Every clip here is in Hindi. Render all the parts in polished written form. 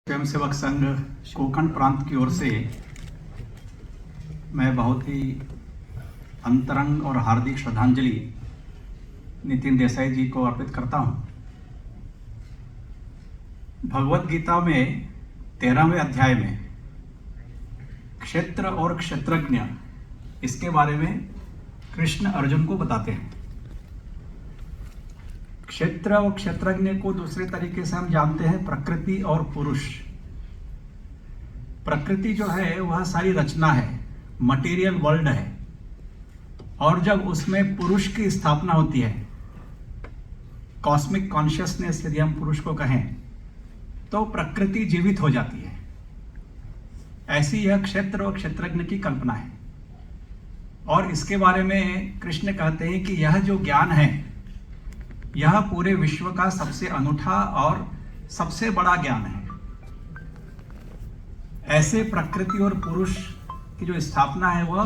स्वयंसेवक संघ कोंकण प्रांत की ओर से मैं बहुत ही अंतरंग और हार्दिक श्रद्धांजलि नितिन देसाई जी को अर्पित करता हूं। भगवत गीता में 13वें अध्याय में क्षेत्र और क्षेत्रज्ञ इसके बारे में कृष्ण अर्जुन को बताते हैं। क्षेत्र और क्षेत्रज्ञ को दूसरे तरीके से हम जानते हैं प्रकृति और पुरुष। प्रकृति जो है वह सारी रचना है, मटेरियल वर्ल्ड है, और जब उसमें पुरुष की स्थापना होती है, कॉस्मिक कॉन्शियसनेस यदि हम पुरुष को कहें, तो प्रकृति जीवित हो जाती है। ऐसी यह क्षेत्र और क्षेत्रज्ञ की कल्पना है। और इसके बारे में कृष्ण कहते हैं कि यह जो ज्ञान है यह पूरे विश्व का सबसे अनूठा और सबसे बड़ा ज्ञान है। ऐसे प्रकृति और पुरुष की जो स्थापना है वह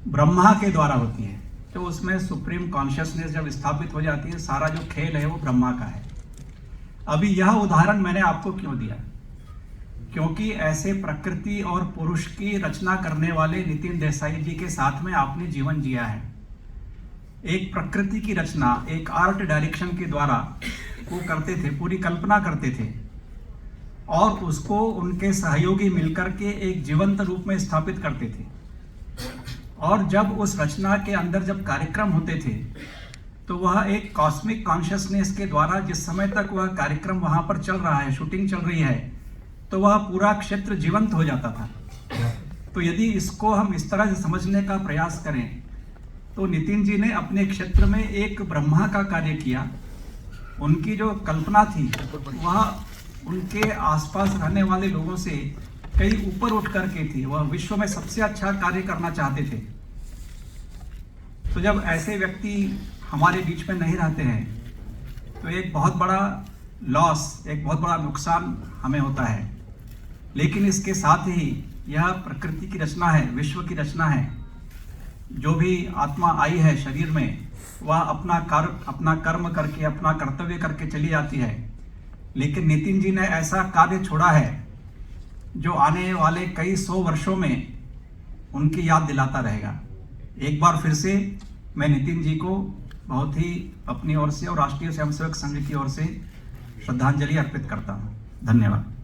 ब्रह्मा के द्वारा होती है। तो उसमें सुप्रीम कॉन्शियसनेस जब स्थापित हो जाती है, सारा जो खेल है वो ब्रह्मा का है। अभी यह उदाहरण मैंने आपको क्यों दिया? क्योंकि ऐसे प्रकृति और पुरुष की रचना करने वाले नितिन देसाई जी के साथ में आपने जीवन जिया है। एक प्रकृति की रचना एक आर्ट डायरेक्शन के द्वारा वो करते थे, पूरी कल्पना करते थे, और उसको उनके सहयोगी मिलकर के एक जीवंत रूप में स्थापित करते थे। और जब उस रचना के अंदर जब कार्यक्रम होते थे तो वह एक कॉस्मिक कॉन्शियसनेस के द्वारा, जिस समय तक वह कार्यक्रम वहां पर चल रहा है, शूटिंग चल रही है, तो वह पूरा क्षेत्र जीवंत हो जाता था। तो यदि इसको हम इस तरह से समझने का प्रयास करें तो नितिन जी ने अपने क्षेत्र में एक ब्रह्मा का कार्य किया। उनकी जो कल्पना थी वह उनके आसपास रहने वाले लोगों से कहीं ऊपर उठ करके थी। वह विश्व में सबसे अच्छा कार्य करना चाहते थे। तो जब ऐसे व्यक्ति हमारे बीच में नहीं रहते हैं तो एक बहुत बड़ा लॉस, एक बहुत बड़ा नुकसान हमें होता है। लेकिन इसके साथ ही यह प्रकृति की रचना है, विश्व की रचना है। जो भी आत्मा आई है शरीर में, वह अपना कर्म करके, अपना कर्तव्य करके चली जाती है। लेकिन नितिन जी ने ऐसा कार्य छोड़ा है जो आने वाले कई 100 वर्षों में उनकी याद दिलाता रहेगा। एक बार फिर से मैं नितिन जी को बहुत ही अपनी ओर से और राष्ट्रीय स्वयंसेवक संघ की ओर से श्रद्धांजलि अर्पित करता हूँ। धन्यवाद।